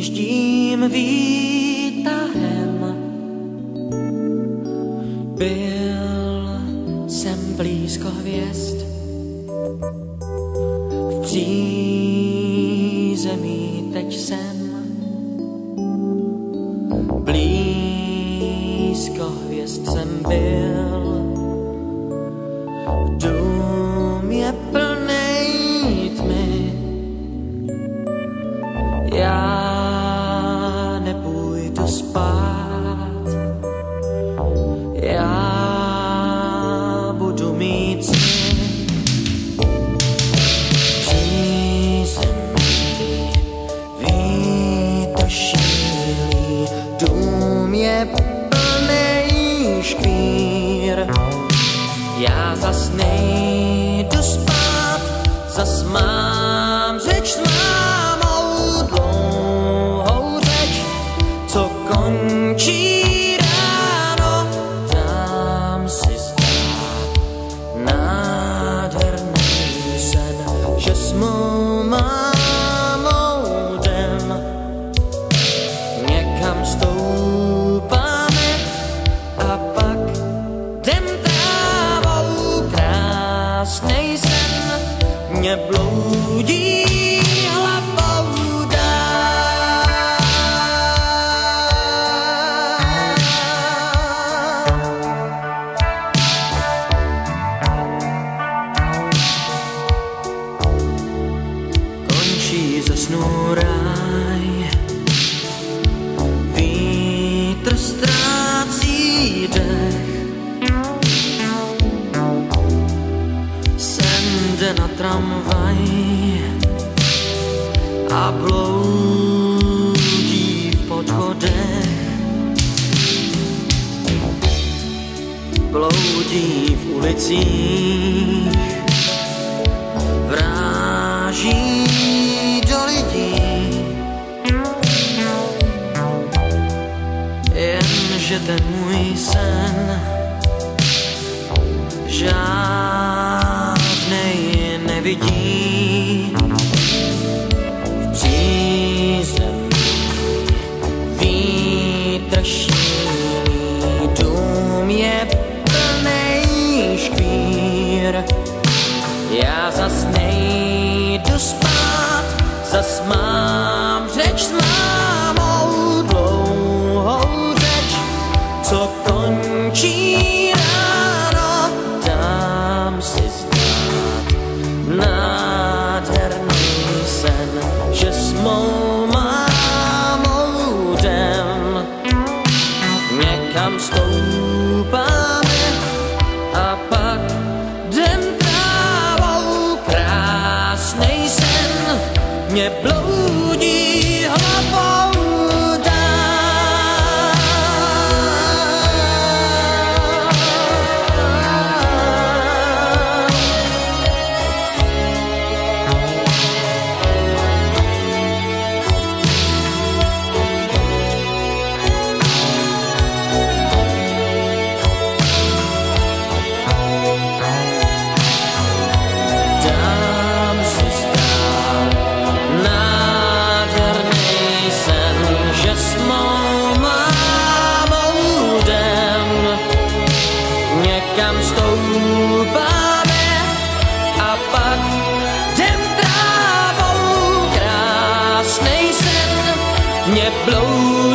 Tím výtahem byl jsem blízko hvězd, v přízemí teď jsem blízko hvězd jsem byl. Dům je plnej tmy, já nepůjdu spát, já budu mít sny. Přízemí vítr šílí, dům je plnej škvír, já zas nejdu spát, zas mám řeč s mámou dlouhou řeč, co končí ráno. Dám si zdát nádherný sen, že s mou mámou jdem, někam stoupáme a pak jdem trávou. Krásnej sen mě bloudí hlavou dál. Končí ze snů ráj, vítr ztrácí dech, jde na tramvaj a bloudí v podchodech, bloudí v ulicích, vráží do lidí, jenže ten můj sen žádnej nevidí. V přízemí vítr šílí, dům je plnej škvír, já zas nejdu spát, zas mám řeč s mámou dlouhou řeč, co končí ráno. Dám si zdát nádherný sen, že s mou mámou jdem, někam stoupáme a pak jdem trávou. Krásnej sen mě bloudí hlavou dál. Dám si zdát nádherný sen, že s mou mámou jdem, někam stoupáme a pak jdem trávou. Krásnej sen mě bloudí